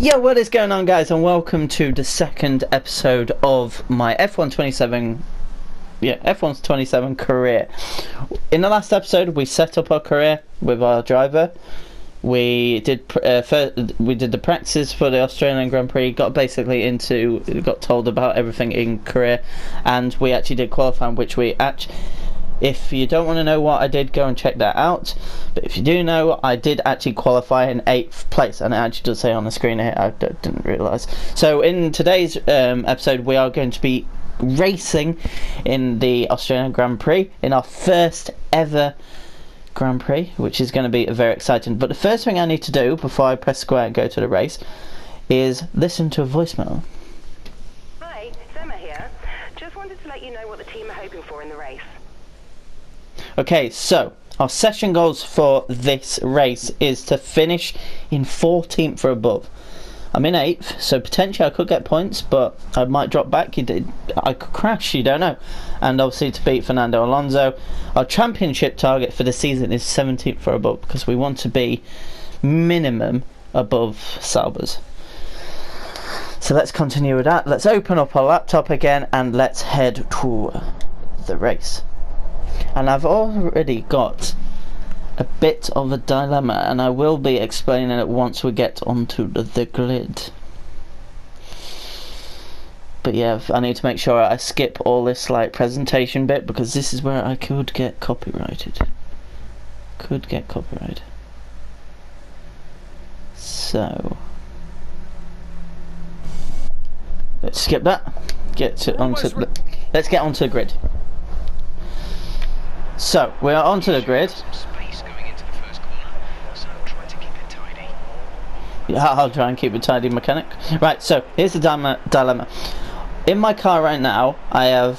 Yo, what is going on, guys, and welcome to the second episode of my F127 career. In the last episode, we set up our career with our driver. We did the practices for the Australian Grand Prix. Got told about everything in career, and we actually did qualifying, which if you don't want to know what I did, go and check that out. But if you do know, I did actually qualify in 8th place, and it actually does say on the screen here. I didn't realise. So in today's episode, we are going to be racing in the Australian Grand Prix in our first ever Grand Prix, which is going to be very exciting. But the first thing I need to do before I press square and go to the race is listen to a voicemail. Hi, it's Emma here. Just wanted to let you know what the team are hoping for in the race. Okay, so our session goals for this race is to finish in 14th or above. I'm in 8th, so potentially I could get points, but I might drop back. I could crash, you don't know. And obviously to beat Fernando Alonso. Our championship target for the season is 17th or above, because we want to be minimum above Sauber's. So let's continue with that. Let's open up our laptop again and let's head to the race. And I've already got a bit of a dilemma, and I will be explaining it once we get onto the grid. But yeah, I need to make sure I skip all this presentation bit, because this is where I could get copyrighted. So let's skip that. Let's get onto the grid. So, we are onto the grid. Yeah, I'll try and keep it tidy, mechanic. Right, so here's the dilemma. In my car right now, I have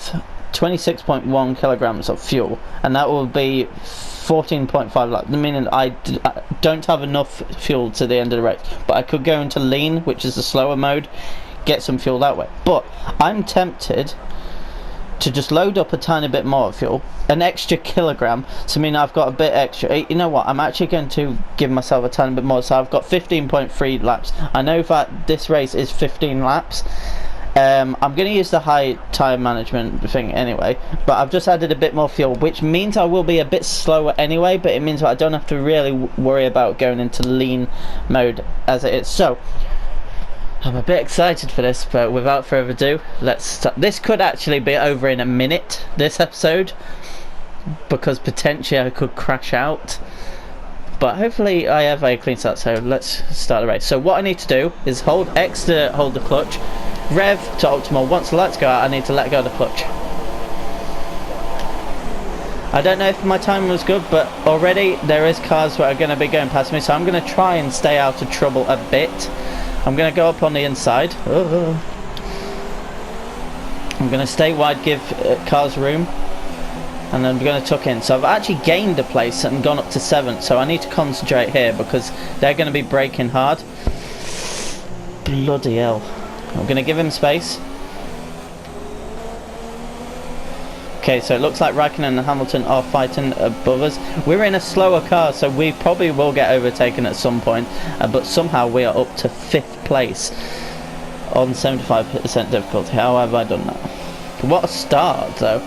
26.1 kilograms of fuel, and that will be 14.5 laps, meaning I don't have enough fuel to the end of the race. But I could go into lean, which is the slower mode, get some fuel that way. But I'm tempted to just load up a tiny bit more fuel, an extra kilogram, so I mean I've got a bit extra. You know what, I'm actually going to give myself a tiny bit more, so I've got 15.3 laps. I know that this race is 15 laps. I'm going to use the high time management thing anyway, but I've just added a bit more fuel, which means I will be a bit slower anyway, but it means that I don't have to really worry about going into lean mode as it is. So I'm a bit excited for this, but without further ado, let's start. This could actually be over in a minute, this episode, because potentially I could crash out. But hopefully I have a clean start, so let's start the race. So what I need to do is hold X to hold the clutch, rev to optimal. Once the lights go out, I need to let go of the clutch. I don't know if my time was good, but already there is cars that are going to be going past me, so I'm going to try and stay out of trouble a bit. I'm going to go up on the inside. I'm going to stay wide, give cars room, and then I'm going to tuck in. So I've actually gained a place and gone up to 7th, so I need to concentrate here because they're going to be braking hard. Bloody hell. I'm going to give him space. Okay, so it looks like Raikkonen and Hamilton are fighting above us. We're in a slower car, so we probably will get overtaken at some point, but somehow we are up to 5th place on 75% difficulty. How have I done that? What a start, though.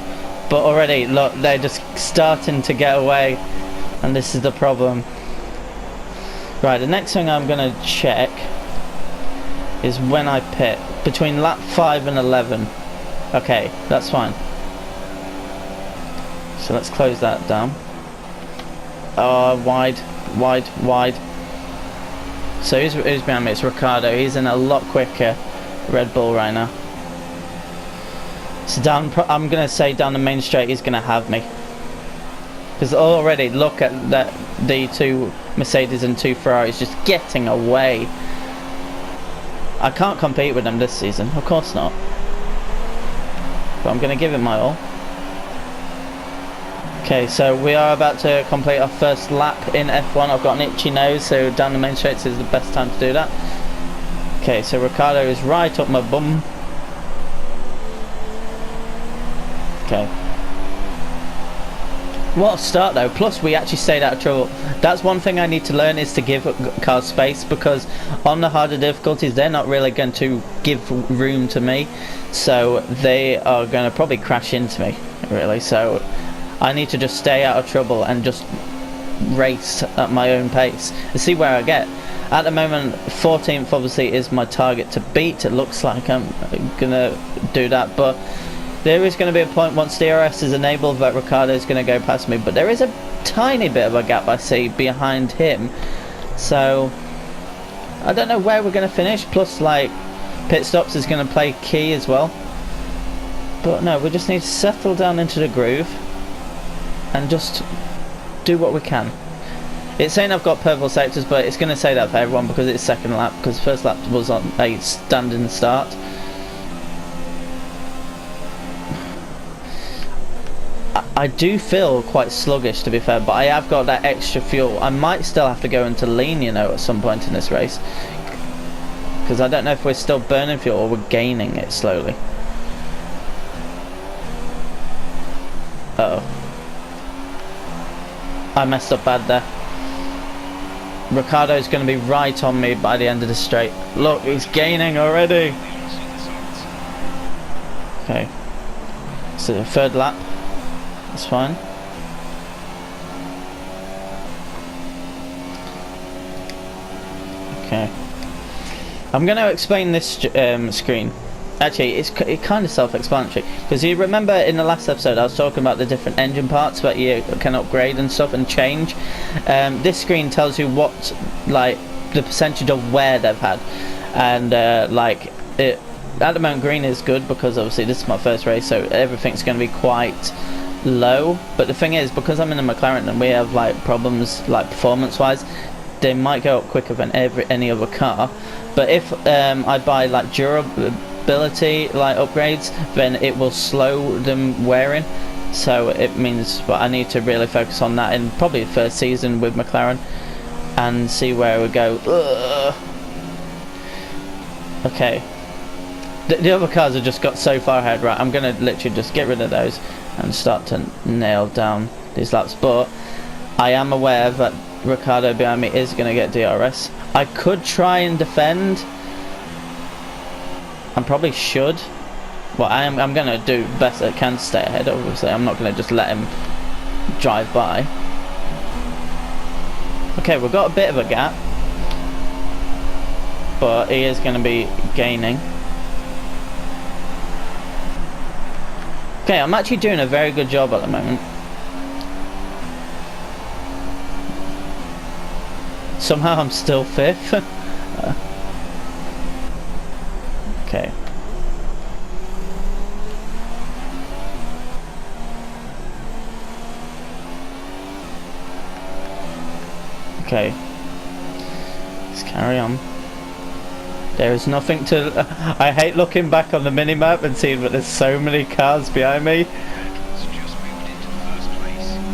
But already, look, they're just starting to get away, and this is the problem. Right, the next thing I'm going to check is when I pit. Between lap 5 and 11. Okay, that's fine. So let's close that down. Wide. So who's behind me? It's Ricciardo. He's in a lot quicker Red Bull right now. So I'm going to say down the main straight he's going to have me. Because already, look at that, the 2 Mercedes and 2 Ferraris just getting away. I can't compete with them this season, of course not. But I'm going to give it my all. Okay, so we are about to complete our first lap in F1. I've got an itchy nose, so down the main straights is the best time to do that. Okay, so Ricciardo is right up my bum. Okay. What a start though, plus we actually stayed out of trouble. That's one thing I need to learn, is to give cars space, because on the harder difficulties they're not really going to give room to me, so they are going to probably crash into me, really. So I need to just stay out of trouble and just race at my own pace and see where I get. At the moment 14th obviously is my target to beat. It looks like I'm gonna do that, but there is going to be a point once DRS is enabled that Ricciardo is going to go past me, but there is a tiny bit of a gap I see behind him, so I don't know where we're going to finish. Plus, like, pit stops is going to play key as well, but no, we just need to settle down into the groove and just do what we can. It's saying I've got purple sectors, but it's going to say that for everyone because it's second lap, because first lap was on a standing start. I do feel quite sluggish, to be fair, but I have got that extra fuel. I might still have to go into lean, you know, at some point in this race, because I don't know if we're still burning fuel or we're gaining it slowly. Uh oh, I messed up bad there. Ricciardo's going to be right on me by the end of the straight. Look, he's gaining already. Okay, so the third lap. That's fine. Okay. I'm going to explain this screen. Actually, it's kind of self-explanatory, because you remember in the last episode I was talking about the different engine parts that you can upgrade and stuff and change. This screen tells you what, like, the percentage of wear they've had, and like it. At the moment, green is good because obviously this is my first race, so everything's going to be quite low. But the thing is, because I'm in a McLaren and we have like problems like performance wise, they might go up quicker than any other car. But if I buy like durability like upgrades, then it will slow them wearing, so it means I need to really focus on that in probably the first season with McLaren and see where we go. Ugh. Okay, the other cars have just got so far ahead. Right, I'm gonna literally just get rid of those and start to nail down these laps, but I am aware that Ricciardo behind me is going to get DRS. I could try and defend. I probably should. Well, I'm going to do best I can to stay ahead, obviously. I'm not going to just let him drive by. Okay, we've got a bit of a gap, but he is going to be gaining. Okay, I'm actually doing a very good job at the moment. Somehow I'm still fifth. Okay. Okay. Let's carry on. There is nothing to... I hate looking back on the minimap and seeing that there's so many cars behind me.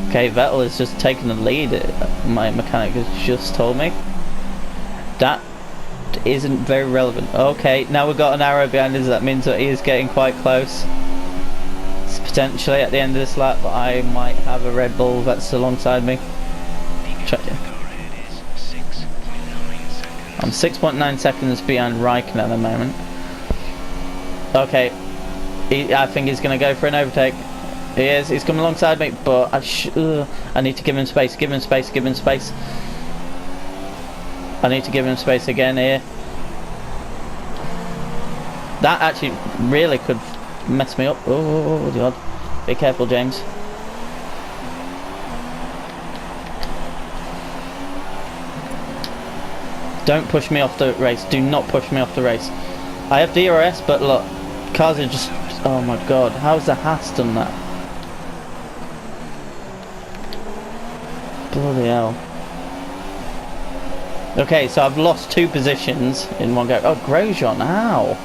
Okay, Vettel is just taking the lead, my mechanic has just told me. That isn't very relevant. Okay, now we've got an arrow behind us, that means that he is getting quite close. It's potentially at the end of this lap, but I might have a Red Bull that's alongside me. Check it. I'm 6.9 seconds behind Raikkonen at the moment. Okay, I think he's going to go for an overtake. He is, he's coming alongside me, but I need to give him space, give him space, give him space. I need to give him space again here. That actually really could mess me up. Oh, God. Be careful, James. Don't push me off the race. Do not push me off the race. I have DRS, but look, cars are just... Oh my God, how's the Haas done that? Bloody hell. Okay, so I've lost 2 positions in one go. Oh, Grosjean, how?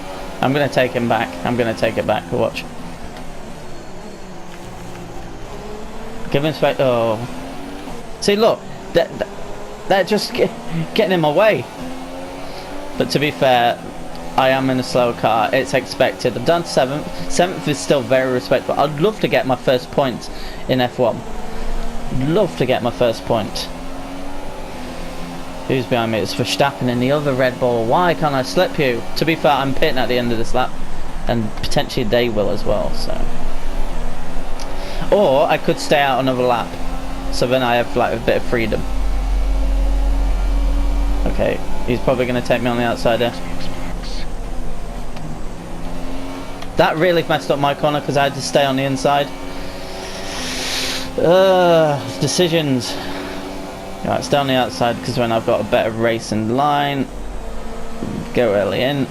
I'm going to take him back. I'm going to take it back. Watch. Give him space. Oh. See, look. They're just getting in my way. But to be fair, I am in a slower car. It's expected. I've done 7th. 7th is still very respectable. I'd love to get my first points in F1. Love to get my first point. Who's behind me? It's Verstappen in the other Red Bull. Why can't I slip you? To be fair, I'm pitting at the end of this lap, and potentially they will as well. So, or I could stay out another lap, so then I have like a bit of freedom. Okay, he's probably going to take me on the outside there. That really messed up my corner because I had to stay on the inside. Decisions. Right, stay on the outside because then I've got a better racing line. Go early in.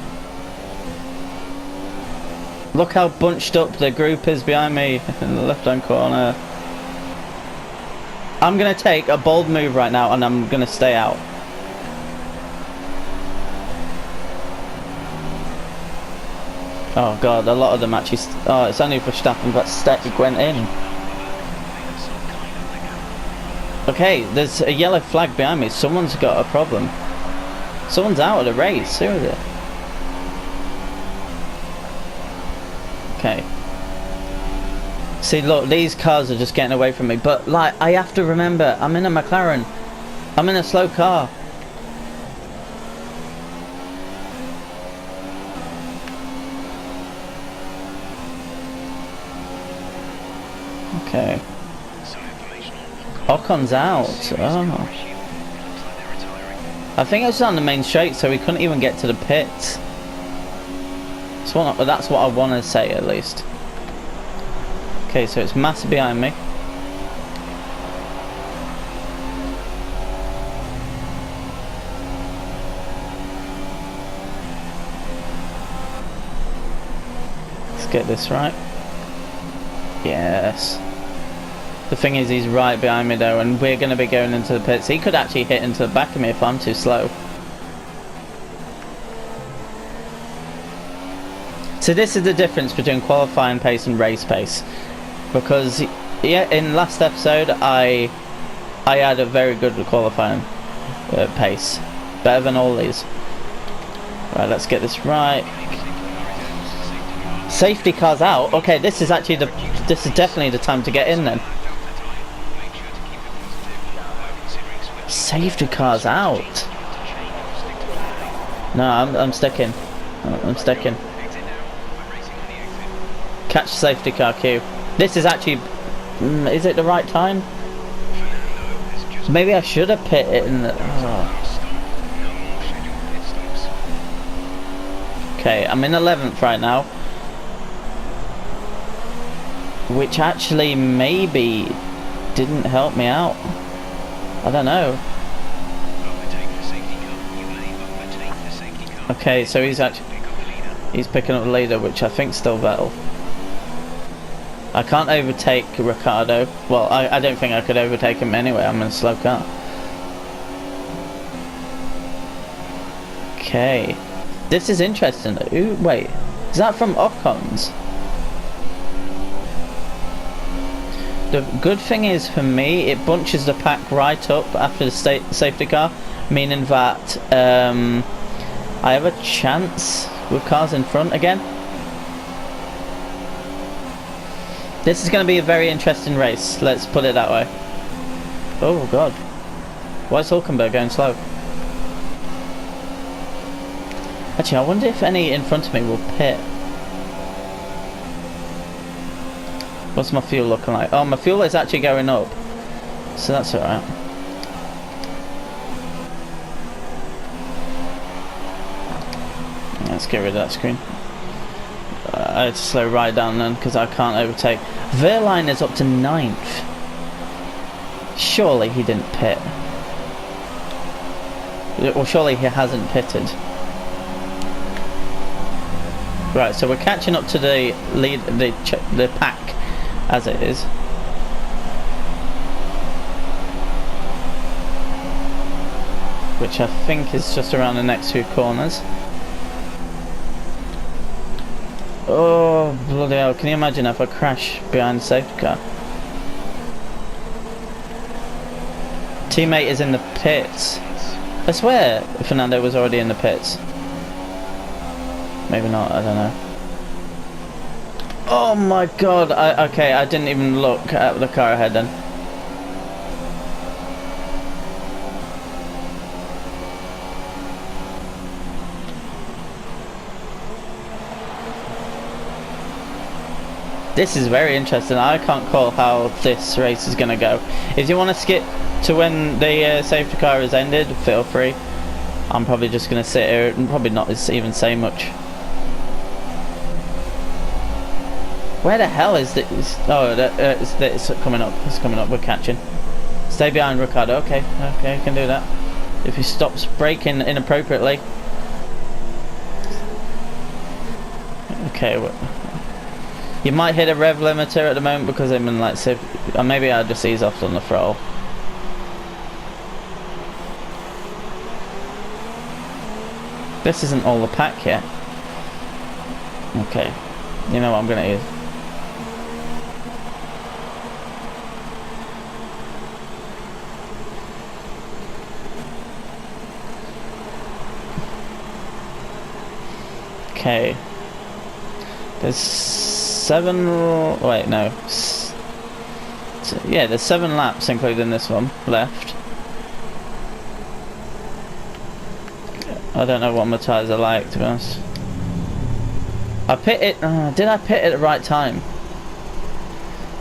Look how bunched up the group is behind me in the left-hand corner. I'm going to take a bold move right now and I'm going to stay out. Oh god, a lot of them actually... Oh, it's only for Verstappen, but Stettig went in. Okay, there's a yellow flag behind me. Someone's got a problem. Someone's out of the race. Who is it? Okay. See, look, these cars are just getting away from me. But, like, I have to remember, I'm in a McLaren. I'm in a slow car. Okay. Ocon's out. Oh. I think it was on the main straight, so we couldn't even get to the pits. That's what I want to say, at least. Okay, so it's Massa behind me. Let's get this right. Yes. The thing is, he's right behind me though, and we're going to be going into the pits. He could actually hit into the back of me if I'm too slow. So this is the difference between qualifying pace and race pace. Because, yeah, in last episode, I had a very good qualifying pace. Better than all these. Right, let's get this right. Safety car's out. Okay, this is definitely the time to get in then. Safety car's out. No, I'm sticking. I'm sticking. Catch safety car queue. This is actually... is it the right time? Maybe I should have pit it in the... Oh. Okay, I'm in 11th right now. Which actually maybe didn't help me out. I don't know. Okay, so he's picking up the leader, which I think's still Vettel. I can't overtake Ricciardo. Well, I don't think I could overtake him anyway. I'm in a slow car. Okay, this is interesting. Ooh, wait, is that from Ocon's? The good thing is for me, it bunches the pack right up after the safety car, meaning that I have a chance with cars in front again. This is going to be a very interesting race, let's put it that way. Oh god, why is Hulkenberg going slow? Actually, I wonder if any in front of me will pit. What's my fuel looking like? Oh, my fuel is actually going up, so that's alright. Let's get rid of that screen. I had to slow right down then because I can't overtake. Verline is up to 9th. Surely he didn't pit. Well, surely he hasn't pitted. Right, so we're catching up to the lead, the pack as it is. Which I think is just around the next few corners. Oh, bloody hell. Can you imagine if I crash behind the safety car? Teammate is in the pits. I swear Fernando was already in the pits. Maybe not, I don't know. Oh my god, okay, I didn't even look at the car ahead then. This is very interesting. I can't call how this race is going to go. If you want to skip to when the safety car is ended, feel free. I'm probably just going to sit here and probably not even say much. Where the hell is this? Oh, it's coming up. It's coming up. We're catching. Stay behind Ricardo. Okay, okay, you can do that. If he stops braking inappropriately. Okay, you might hit a rev limiter at the moment because I'm in like or maybe I'll just ease off on the throttle. This isn't all the pack yet. Okay, you know what I'm gonna use. Okay. There's 7. Wait, no. Yeah, there's 7 laps, including this one, left. I don't know what my tyres are like, to be honest. I pitted. Did I pit at the right time?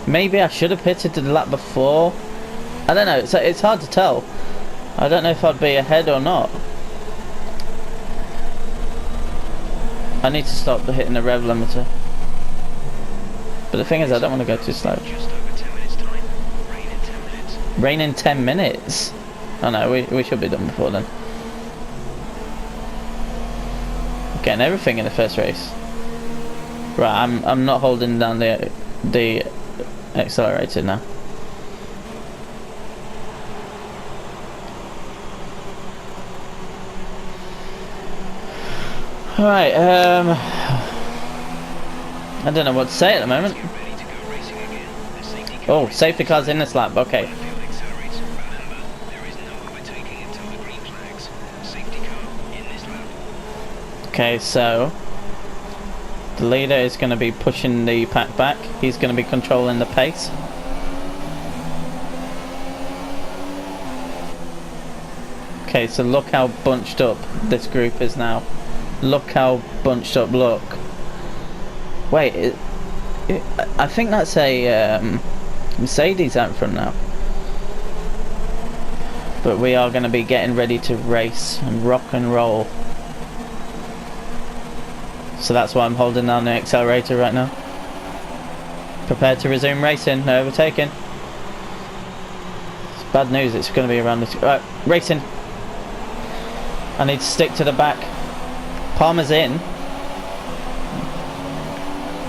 Maybe I should have pitted the lap before. I don't know. It's hard to tell. I don't know if I'd be ahead or not. I need to stop hitting the rev limiter. But the thing is, I don't want to go too slow. Just over 10 minutes time. Rain in 10 minutes. Rain in 10 minutes? Oh no, we should be done before then. Getting everything in the first race. Right, I'm not holding down the accelerator now. Alright, I don't know what to say at the moment. Oh, safety car's in this lap, okay. Okay, so the leader is going to be pushing the pack back. He's going to be controlling the pace. Okay, so look how bunched up this group is now. Look how bunched up, look. Wait, I think that's a Mercedes out front now. But we are going to be getting ready to race and rock and roll. So that's why I'm holding down the accelerator right now. Prepared to resume racing, no overtaking. It's bad news, it's going to be around this. Right, racing. I need to stick to the back. Palmer's in.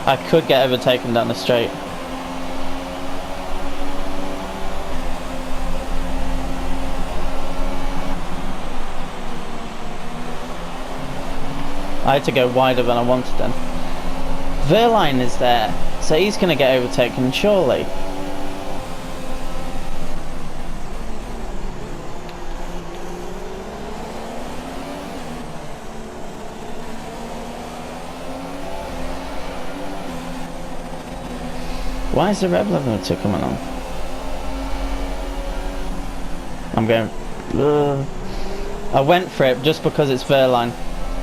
I could get overtaken down the straight. I had to go wider than I wanted then. Verline is there, so he's going to get overtaken surely. Why is the rev limiter coming on? I'm going. I went for it just because it's Verline.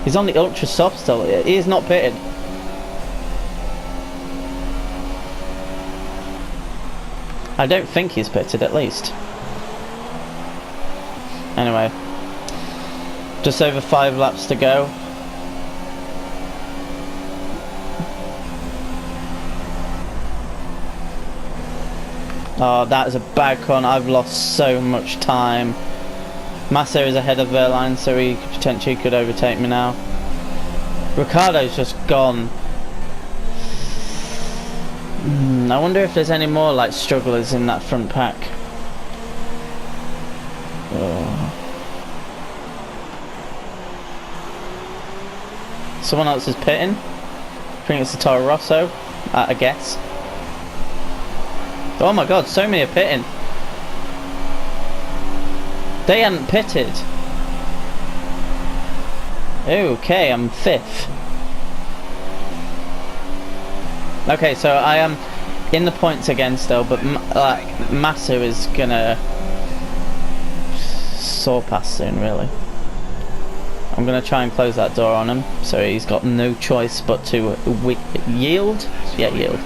He's on the ultra soft still. He is not pitted. I don't think he's pitted, at least. Anyway, just over 5 laps to go. Oh, that is a bad corner. I've lost so much time. Massa is ahead of Verline, so he potentially could overtake me now. Ricardo's just gone. I wonder if there's any more like strugglers in that front pack. Oh. Someone else is pitting. I think it's the Toro Rosso, I guess. Oh my god, so many are pitting. They hadn't pitted. Okay, I'm 5th. Okay, so I am in the points again still, but Massa is gonna soar past soon, really. I'm gonna try and close that door on him, so he's got no choice but to yield. Yeah, yield.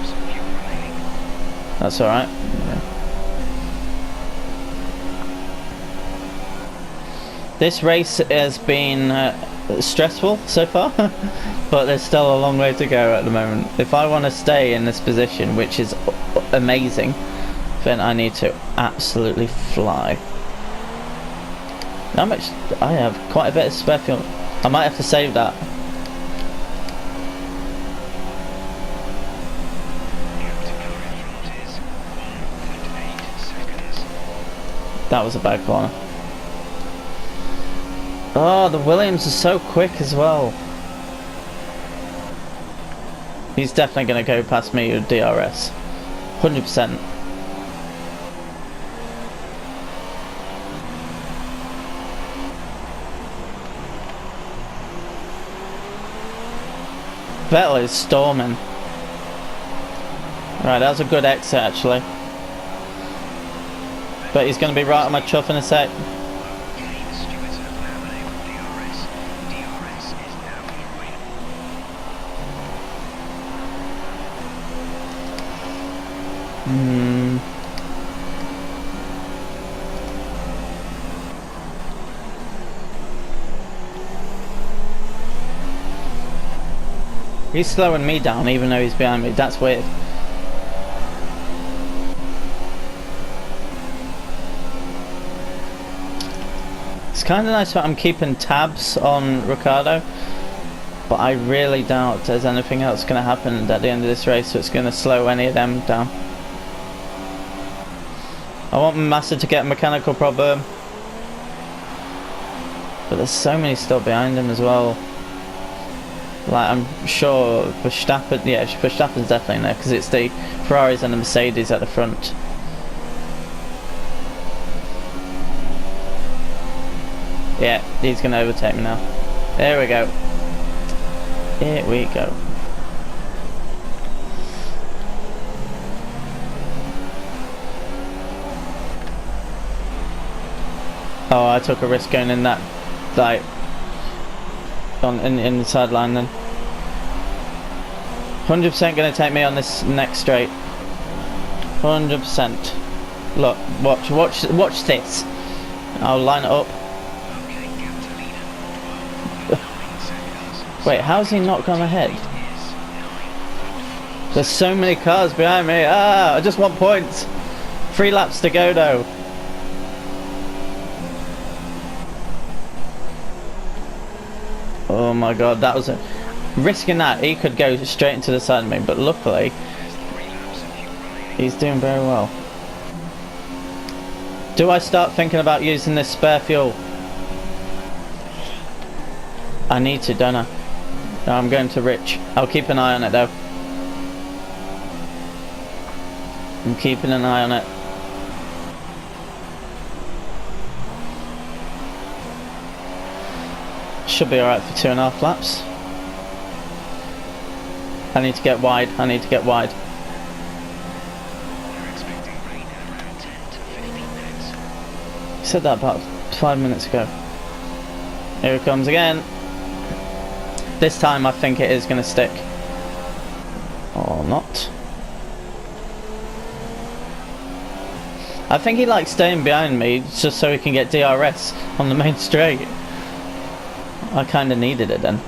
That's alright. This race has been stressful so far, but there's still a long way to go at the moment. If I want to stay in this position, which is amazing, then I need to absolutely fly. How much? I have quite a bit of spare fuel. I might have to save that. That was a bad corner. Oh, the Williams is so quick as well. He's definitely going to go past me with DRS. 100%. Vettel is storming. Right, that was a good exit actually. But he's going to be right on my chuff in a sec. He's slowing me down even though he's behind me. That's weird. It's kind of nice that I'm keeping tabs on Ricciardo, but I really doubt there's anything else going to happen at the end of this race that's going to slow any of them down. I want Massa to get a mechanical problem, but there's so many still behind him as well. Like, I'm sure Verstappen, yeah, Verstappen's definitely in there because it's the Ferraris and the Mercedes at the front. Yeah, he's going to overtake me now. There we go. Here we go. Oh, I took a risk going in that, like, in the sideline then. 100% going to take me on this next straight. 100%. Look, watch this. I'll line it up. Wait, how's he not gone ahead? There's so many cars behind me. Ah, I just want points. 3 laps to go though. Oh my god, that was a risking that. He could go straight into the side of me, but luckily he's doing very well. Do I start thinking about using this spare fuel? I need to, don't I? No, I'm going to Rich. I'll keep an eye on it though. I'm keeping an eye on it. Should be alright for 2.5 laps. I need to get wide. I need to get wide. You said that about 5 minutes ago. Here it comes again. This time I think it is going to stick. Or not. I think he likes staying behind me just so he can get DRS on the main straight. I kind of needed it then.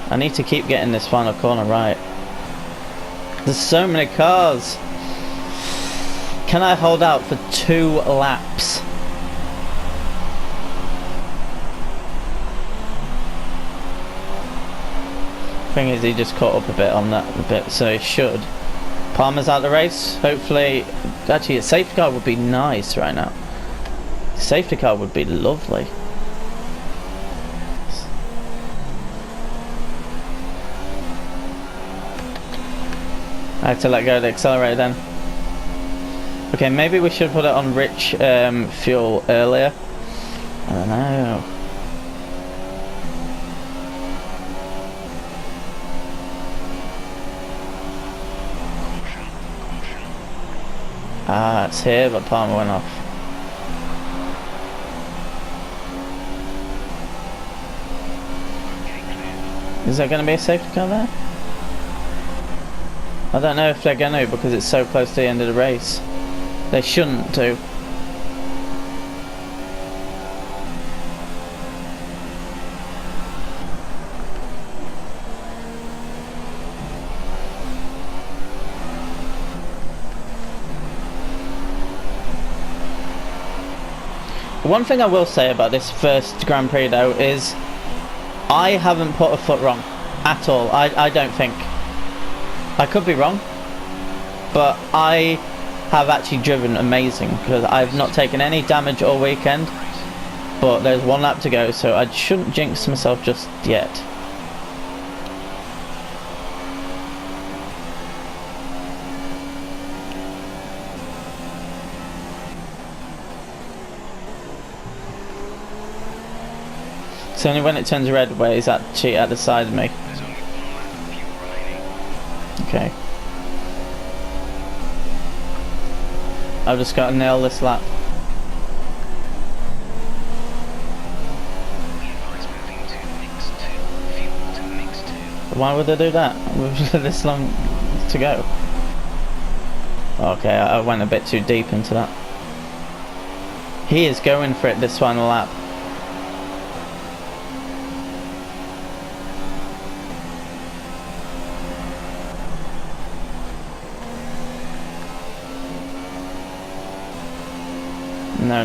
I need to keep getting this final corner right. There's so many cars. Can I hold out for 2 laps? Thing is, he just caught up a bit on that bit, so he should. Palmer's out the race. Hopefully, actually, a safety car would be nice right now. Safety car would be lovely. I have to let go of the accelerator then. Okay, maybe we should put it on rich fuel earlier. I don't know. Ah, it's here, but Palmer went off. Is there going to be a safety car there? I don't know if they're gonna because it's so close to the end of the race. They shouldn't do. One thing I will say about this first Grand Prix though is I haven't put a foot wrong at all. I don't think. I could be wrong, but I have actually driven amazing because I've not taken any damage all weekend, but there's one lap to go, so I shouldn't jinx myself just yet. It's only when it turns red where he's actually at the side of me. There's only one lap of fuel remaining. Okay. I've just got to nail this lap. It's moving to mix 2. Fuel to mix 2. Why would they do that? With this long to go. Okay, I went a bit too deep into that. He is going for it this final lap. No.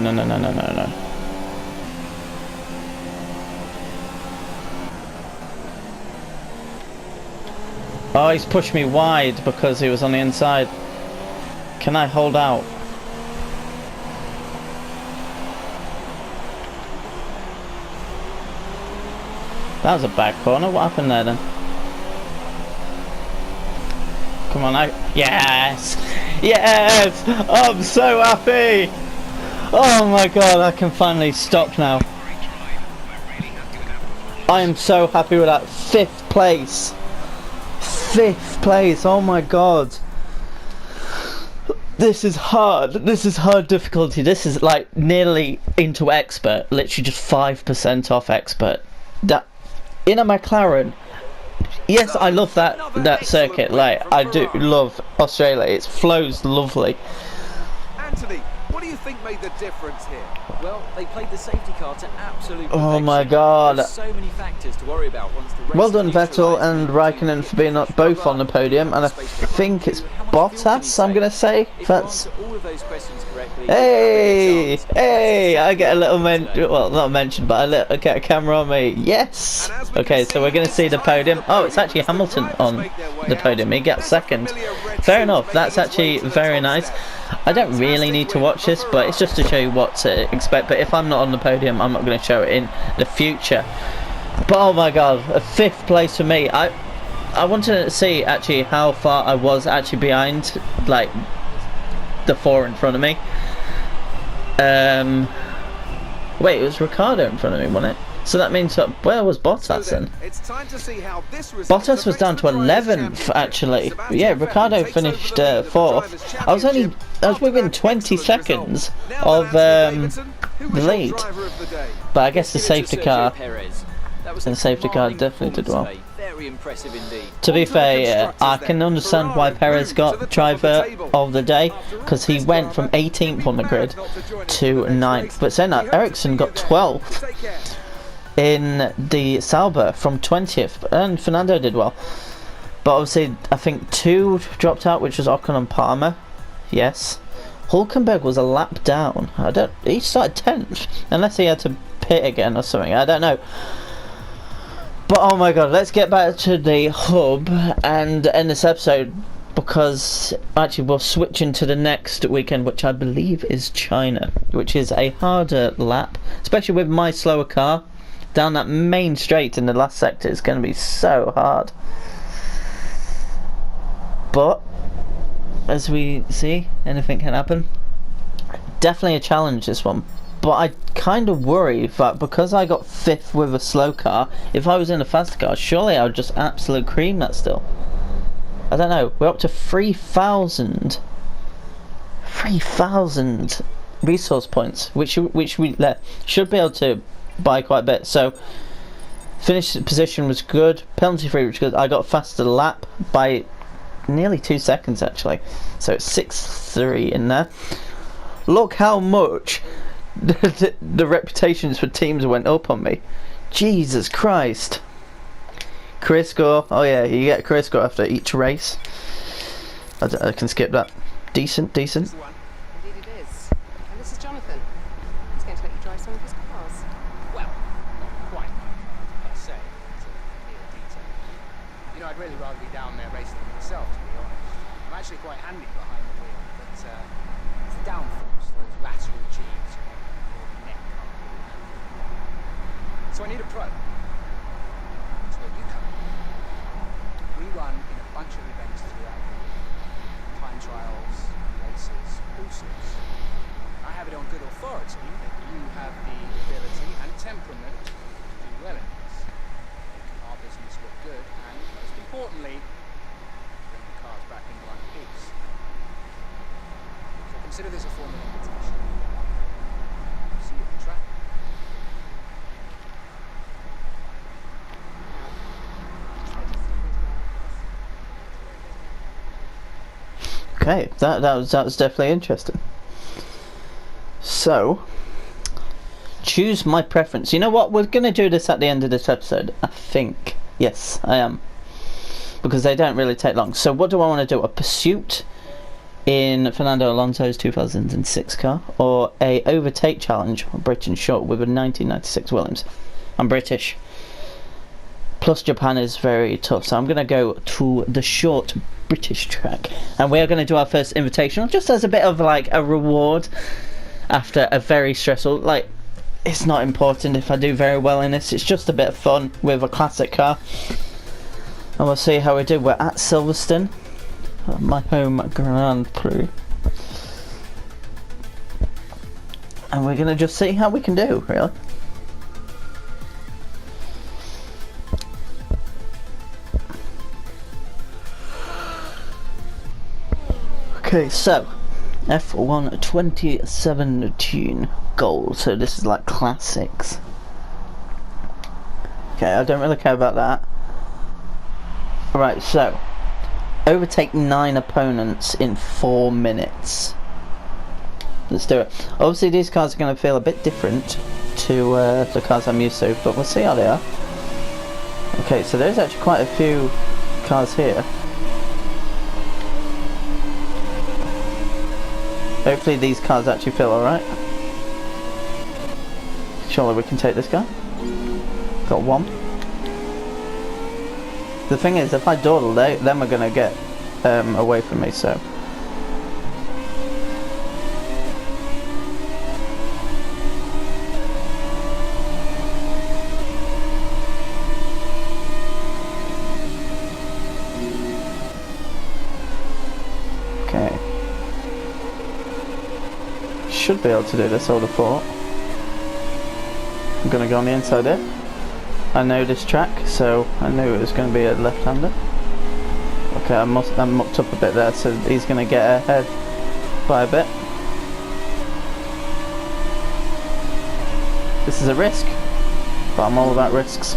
Oh, he's pushed me wide because he was on the inside. Can I hold out? That was a bad corner. What happened there then? Come on, yes! Yes! I'm so happy! Oh my god, I can finally stop now. Great drive. We're really happy with that performance. I am so happy with that. 5th place. 5th place, oh my god. This is hard. This is hard difficulty. This is like nearly into expert. Literally just 5% off expert. That in a McLaren. Yes, I love that circuit. Like I do love Australia. It flows lovely. Anthony, what do you think made the difference here? Well, they played the safety car to absolute Oh perfection. my god. There's so many factors to worry about once the race Well done is Vettel neutralised. and Raikkonen for being both on the podium, and I think it's Bottas I'm gonna say. If you That's answer all of those questions correctly, hey, you have a chance. hey! I get a little well, not mentioned, but I get a camera on me. Yes. Okay, so we're gonna see the podium. Oh, it's actually Hamilton on the podium. He gets second. Fair enough. That's actually very nice. I don't really need to watch this, but it's just to show you what to expect. But if I'm not on the podium, I'm not going to show it in the future. But oh my god, a 5th place for me. I wanted to see actually how far I was actually behind, like the 4 in front of me. Wait, it was Ricardo in front of me, wasn't it? So that means where was Bottas then? It's time to see how this result Bottas was down to 11th actually. Yeah, Ricardo finished 4th. I was within 20 seconds of the lead. But I guess the safety car definitely did well. Very impressive indeed. To be fair, I can understand why Perez got driver of the day, because he went from 18th on the grid to 9th. But saying that, Ericsson got 12th in the Sauber from 20th, and Fernando did well. But obviously, I think 2 dropped out, which was Ocon and Palmer. Yes. Hulkenberg was a lap down. He started 10th, unless he had to pit again or something. I don't know. But oh my god, let's get back to the hub and end this episode, because actually we'll switch into the next weekend, which I believe is China, which is a harder lap, especially with my slower car. Down that main straight in the last sector is going to be so hard. But as we see, anything can happen. Definitely a challenge, this one. But I kind of worry that because I got 5th with a slow car, if I was in a faster car, surely I would just absolute cream that still. I don't know. We're up to 3,000 resource points, which we should be able to buy quite a bit. So finish position was good, penalty free was good. I got faster lap by nearly 2 seconds actually. So it's 6-3 in there. Look how much the reputations for teams went up on me. Jesus Christ. Career score. Oh yeah, you get a career score after each race. I can skip that. Decent. Indeed it is. And this is Jonathan. He's going to let you drive some of his cars. Well, not quite, per se. It's a mere detail. You know, I'd really rather be down there racing them myself, to be honest. I'm actually quite handy behind the wheel, but it's the downforce, those lateral G's, you know, your neck can't really handle. So I need a pro. That's where you come in. We run in a bunch of events throughout the year. Time trials, races, all sorts. I have it on good authority that you have the ability and temperament to do well in this. Make our business look good and, most importantly, bring the cars back in one piece. So consider this a formal invitation. See you at the track. Okay, that was definitely interesting. So, choose my preference. You know what? We're gonna do this at the end of this episode, I think. Yes, I am, because they don't really take long. So, what do I want to do? A pursuit in Fernando Alonso's 2006 car, or a overtake challenge, British short, with a 1996 Williams? I'm British. Plus Japan is very tough, so I'm gonna go to the short British track, and we are going to do our first invitational just as a bit of like a reward after a very stressful, like, it's not important if I do very well in this, it's just a bit of fun with a classic car, and we'll see how we do. We're at Silverstone, my home Grand Prix, and we're going to just see how we can do, really. Okay, so F1 2017 gold. So this is like classics. Okay, I don't really care about that. Right, so overtake 9 opponents in 4 minutes. Let's do it. Obviously these cars are going to feel a bit different to the cars I'm used to, but we'll see how they are. Okay, so there's actually quite a few cars here. Hopefully these cars actually feel alright. Surely we can take this guy. Got one. The thing is, if I dawdle, then we're going to get away from me, so... Okay. Should be able to do this, I would have thought. I'm gonna go on the inside there. I know this track, so I knew it was going to be a left-hander. Okay, I mucked up a bit there, so he's gonna get ahead by a bit. This is a risk, but I'm all about risks.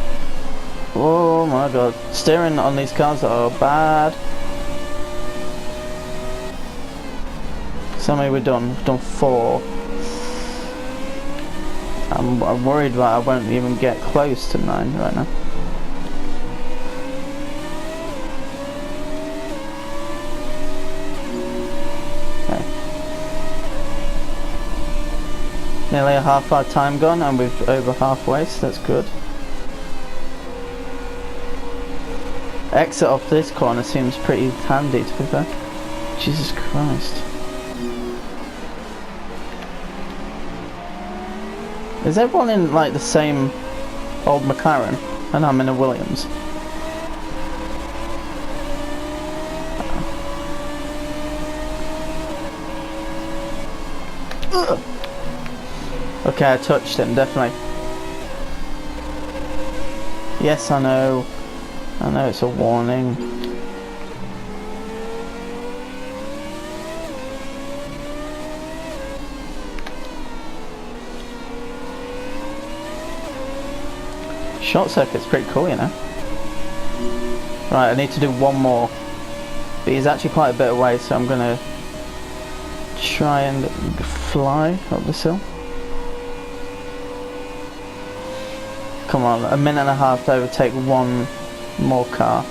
Oh my god, steering on these cars are bad. So how many we've done? We've done 4. I'm worried that I won't even get close to 9 right now. Okay. Nearly a half our time gone, and we're over halfway, so that's good. Exit off this corner seems pretty handy, to be fair. Jesus Christ. Is everyone in like the same old McLaren and I'm in a Williams? Ugh. Okay, I touched him, definitely. Yes, I know it's a warning. Short circuit's pretty cool, you know. Right, I need to do one more but he's actually quite a bit away, so I'm gonna try and fly up this hill. Come on, a minute and a half to overtake one more car.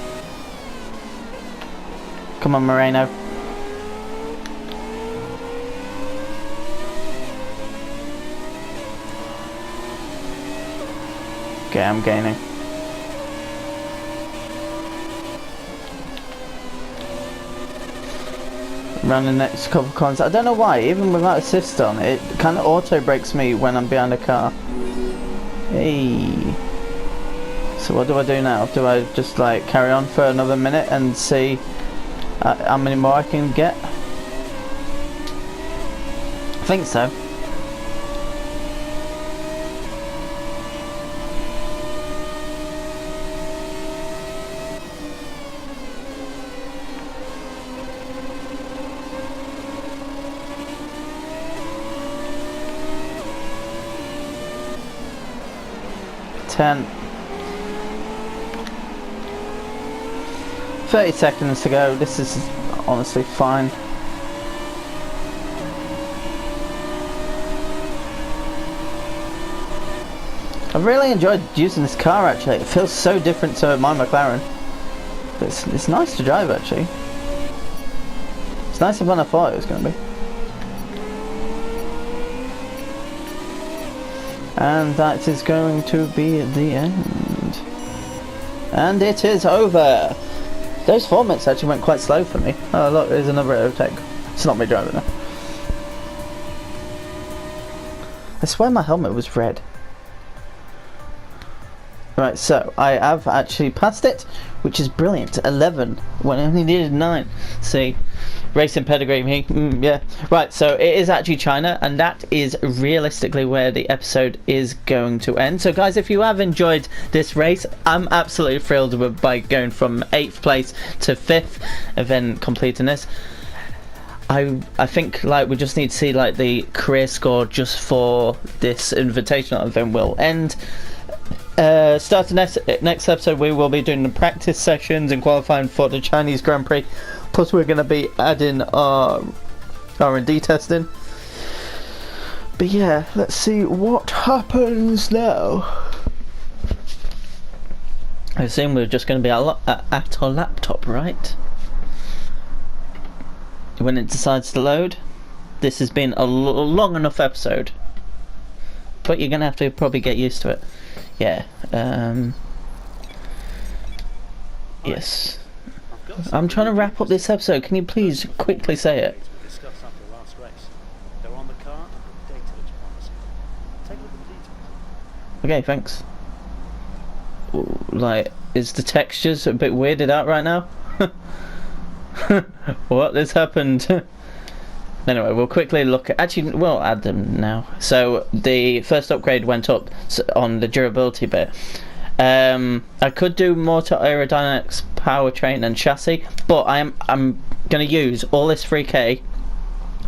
Come on, Moreno. Okay, I'm gaining. Around the next couple of corners. I don't know why, even without assist on, it kind of auto brakes me when I'm behind a car. Hey. So what do I do now? Do I just like carry on for another minute and see how many more I can get? I think so. Ten. 30 seconds to go. This is honestly fine. I've really enjoyed using this car actually. It feels so different to my McLaren. It's nice to drive actually. It's nicer than I thought it was going to be. And that is going to be the end. And it is over. Those 4 minutes actually went quite slow for me. Oh look, there's another overtake. It's not me driving now. I swear my helmet was red. Right, so I have actually passed it, which is brilliant. 11 when I only needed 9. See, racing pedigree me. Yeah. Right, so it is actually China, and that is realistically where the episode is going to end. So guys, if you have enjoyed this race, I'm absolutely thrilled by going from 8th place to 5th and then completing this. I think like we just need to see like the career score just for this invitational, and then we'll end. Starting next episode, we will be doing the practice sessions and qualifying for the Chinese Grand Prix. Plus, we're going to be adding our R&D testing. But yeah, let's see what happens now. I assume we're just going to be at our laptop, right? When it decides to load. This has been a long enough episode, but you're going to have to probably get used to it. Yeah, yes. I'm trying to wrap up this episode. Can you please quickly say it? Okay, thanks. Ooh, like, is the textures a bit weirded out right now? What has happened? Anyway, we'll quickly look at... Actually, we'll add them now. So, the first upgrade went up on the durability bit. I could do more to aerodynamics, powertrain and chassis, but I'm going to use all this 3k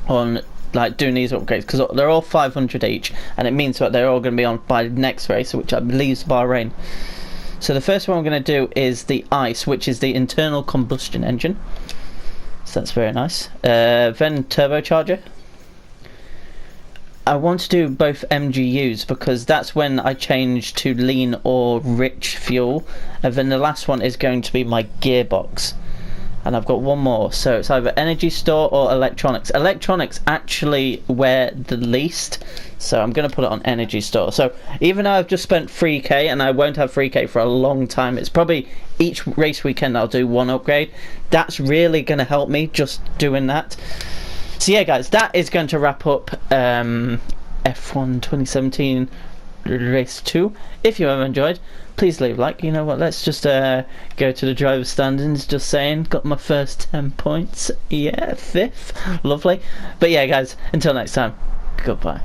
on like doing these upgrades, because they're all 500 each, and it means that they're all going to be on by the next race, which I believe is Bahrain. So the first one I'm going to do is the ICE, which is the internal combustion engine. So that's very nice. Then turbocharger. I want to do both MGUs because that's when I change to lean or rich fuel, and then the last one is going to be my gearbox. And I've got one more, so it's either energy store or electronics. Electronics actually wear the least, so I'm going to put it on energy store. So even though I've just spent 3k, and I won't have 3k for a long time, it's probably each race weekend I'll do one upgrade. That's really going to help me just doing that. So yeah guys, that is going to wrap up F1 2017 race 2. If you have enjoyed, please leave a like. You know what, let's just go to the driver's standings. Just saying, got my first 10 points. Yeah, 5th, lovely. But yeah guys, until next time, goodbye.